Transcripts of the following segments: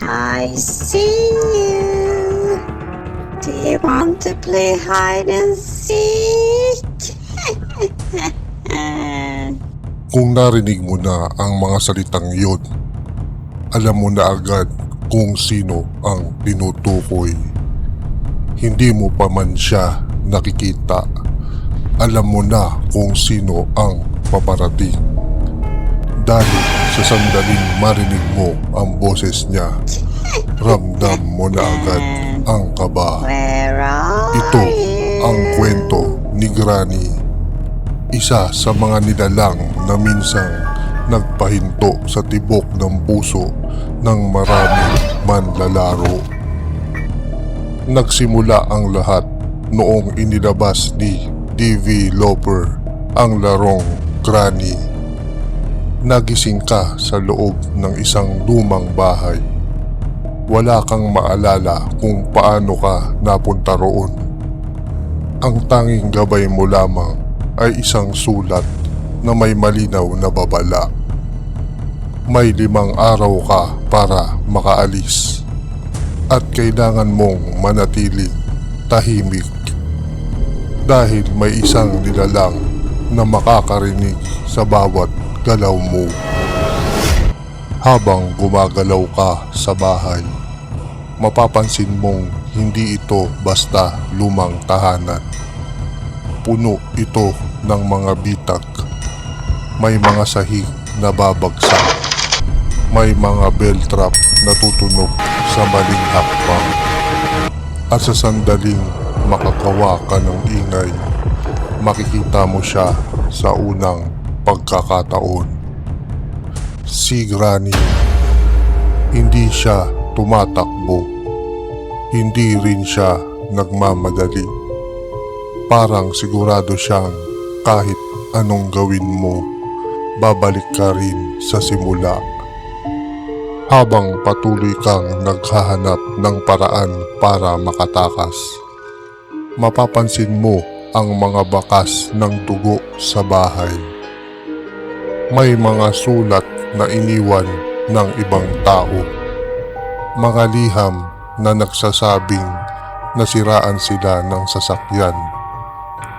I see you. Do you want to play hide and seek? Kung narinig mo na ang mga salitang yun, alam mo na agad kung sino ang tinutukoy. Hindi mo pa man siya nakikita, alam mo na kung sino ang paparating. Dahil sa sandaling marinig mo ang boses niya, ramdam mo na agad ang kaba. Where are Ito you? ang kwento ni Granny, isa sa mga nilalang na minsang nagpahinto sa tibok ng puso ng maraming manlalaro. Nagsimula ang lahat noong inilabas ni D.V. Loper ang larong Granny. Nagising ka sa loob ng isang lumang bahay. Wala kang maalala kung paano ka napunta roon. Ang tanging gabay mo lamang ay isang sulat na may malinaw na babala. May 5 araw ka para makaalis at kailangan mong manatiling tahimik dahil may isang nilalang na makakarinig sa bawat galaw mo. Habang gumagalaw ka sa bahay, mapapansin mong hindi ito basta lumang tahanan. Puno ito ng mga bitag. May mga sahig na babagsak. May mga bell trap na tutunog sa maling hakbang. At sa sandaling makakawa ka ng ingay, makikita mo siya sa unang pagkakataon. Si Granny. Hindi siya tumatakbo. Hindi rin siya nagmamadali. Parang sigurado siyang kahit anong gawin mo, babalik ka rin sa simula. Habang patuloy kang naghahanap ng paraan para makatakas, mapapansin mo ang mga bakas ng dugo sa bahay. May mga sulat na iniwan ng ibang tao. Mga liham na nagsasabing nasiraan sila ng sasakyan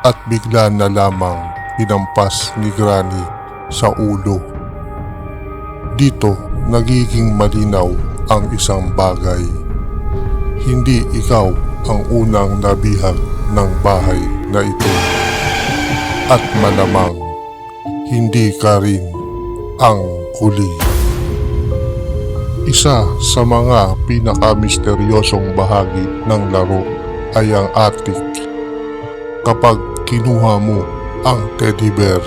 at bigla na lamang hinampas ni Granny sa ulo. Dito nagiging malinaw ang isang bagay. Hindi ikaw ang unang nabihag ng bahay na ito. At malamang hindi ka rin ang huli. Isa sa mga pinakamisteryosong bahagi ng laro ay ang attic. Kapag kinuha mo ang teddy bear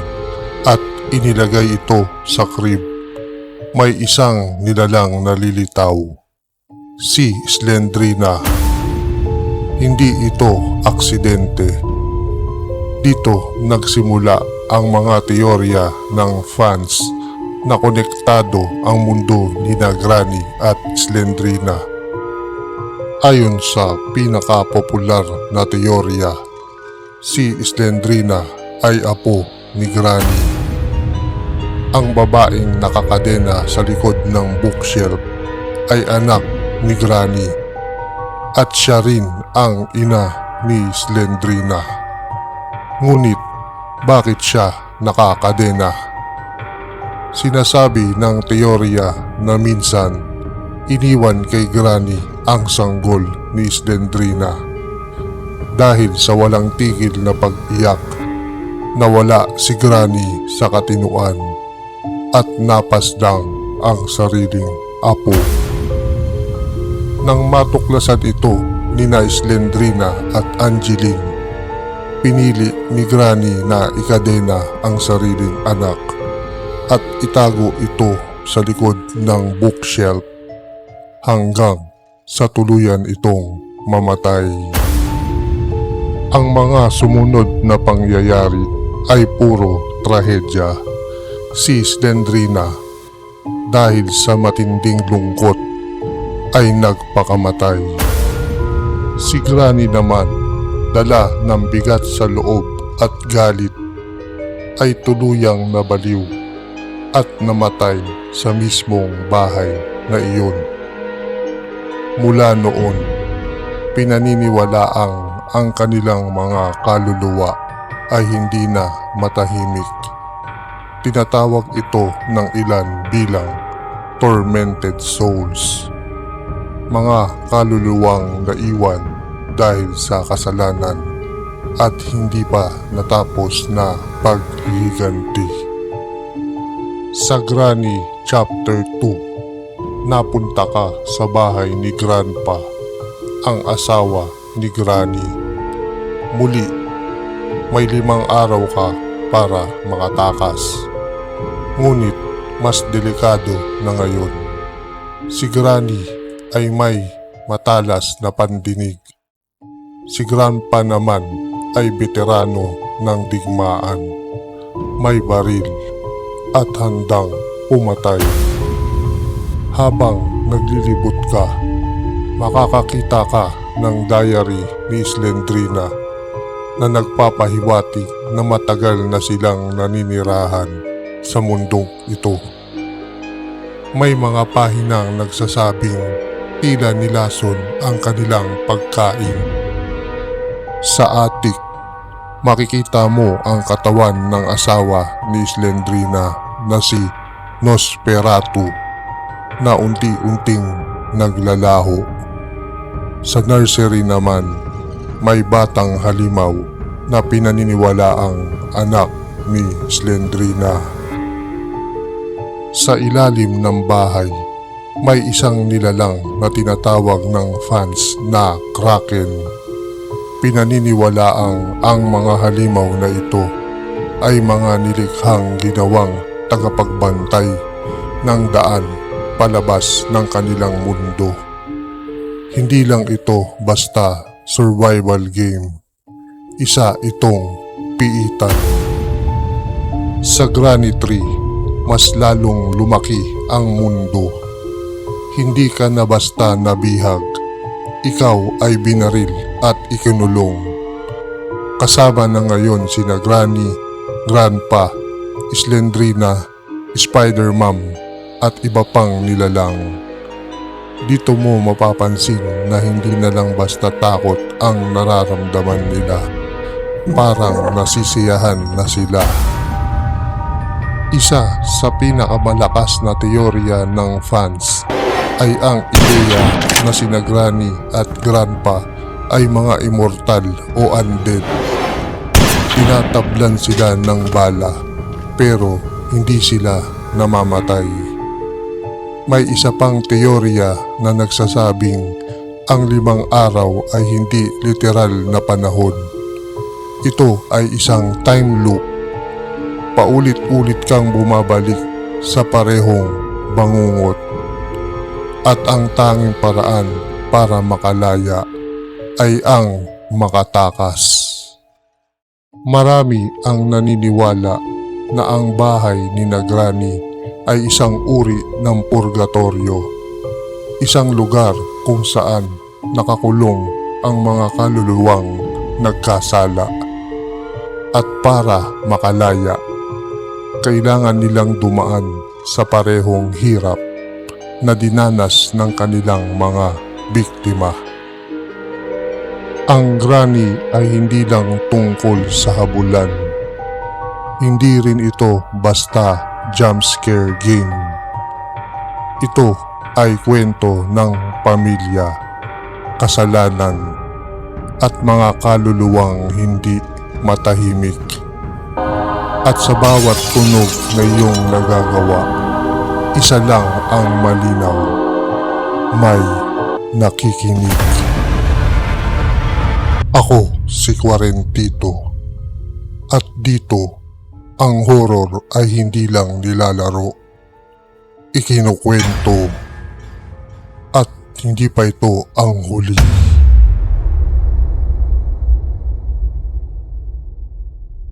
at inilagay ito sa crib, may isang nilalang nalilitaw. Si Slendrina. Hindi ito aksidente. Dito nagsimula ang mga teorya ng fans na konektado ang mundo ni Granny at Slendrina. Ayon sa pinakapopular na teorya, si Slendrina ay apo ni Granny. Ang babaeng nakakadena sa likod ng bookshelf ay anak ni Granny at siya rin ang ina ni Slendrina. Ngunit bakit siya nakakadena? Sinasabi ng teorya na minsan iniwan kay Granny ang sanggol ni Slendrina dahil sa walang tigil na pag-iyak. Nawala si Granny sa katinuan at napaslang ang sariling apo. Nang matuklasan ito ni Slendrina at Angeline, pinili ni Granny na ikadena ang sariling anak at itago ito sa likod ng bookshelf hanggang sa tuluyan itong mamatay. Ang mga sumunod na pangyayari ay puro trahedya. Si Slendrina, dahil sa matinding lungkot, ay nagpakamatay. Si Granny naman, dala ng bigat sa loob at galit, ay tuluyang nabaliw at namatay sa mismong bahay na iyon. Mula noon, pinaniniwalaang ang kanilang mga kaluluwa ay hindi na matahimik. Tinatawag ito ng ilan bilang tormented souls. Mga kaluluwang naiwan dahil sa kasalanan at hindi pa natapos na paghihiganti. Sa Granny Chapter 2, napunta ka sa bahay ni Grandpa, ang asawa ni Granny. Muli, may 5 araw ka para makatakas. Ngunit mas delikado na ngayon. Si Granny ay may matalas na pandinig. Si Grandpa naman ay veterano ng digmaan. May baril at handang pumatay. Habang naglilibot ka, makakakita ka ng diary ni Slendrina na nagpapahiwatig na matagal na silang naninirahan sa mundong ito. May mga pahinang nagsasabing tila nilason ang kanilang pagkain. Sa attic, makikita mo ang katawan ng asawa ni Slendrina na si Nosferatu na unti-unting naglalaho. Sa nursery naman, may batang halimaw na pinaniniwalaang anak ni Slendrina. Sa ilalim ng bahay, may isang nilalang na tinatawag ng fans na Kraken. Pinaniniwalaang ang mga halimaw na ito ay mga nilikhang ginawang tagapagbantay ng daan palabas ng kanilang mundo. Hindi lang ito basta survival game. Isa itong piitan. Sa Granny Tree, mas lalong lumaki ang mundo. Hindi ka na basta nabihag. Ikaw ay binaril at ikinulong. Kasama na ngayon sina Granny, Grandpa, Slendrina, Spider-Mom at iba pang nilalang. Dito mo mapapansin na hindi na lang basta takot ang nararamdaman nila. Parang nasisiyahan na sila. Isa sa pinakamalakas na teorya ng fans ay ang ideya na sina Granny at Grandpa ay mga immortal o undead. Tinatablan sila ng bala pero hindi sila namamatay. May isa pang teorya na nagsasabing ang 5 araw ay hindi literal na panahon. Ito ay isang time loop. Paulit-ulit kang bumabalik sa parehong bangungot. At ang tanging paraan para makalaya ay ang makatakas. Marami ang naniniwala na ang bahay ni Granny ay isang uri ng purgatorio. Isang lugar kung saan nakakulong ang mga kaluluwang nagkasala. At para makalaya, kailangan nilang dumaan sa parehong hirap na dinanas ng kanilang mga biktima. Ang Granny ay hindi lang tungkol sa habulan. Hindi rin ito basta jump scare game. Ito ay kwento ng pamilya, kasalanan, at mga kaluluwang hindi matahimik. At sa bawat tunog na iyong nagagawa, isa lang ang malinaw, may nakikinig. Ako si Quarentito, at dito ang horror ay hindi lang nilalaro, ikinukwento, at hindi pa ito ang huli.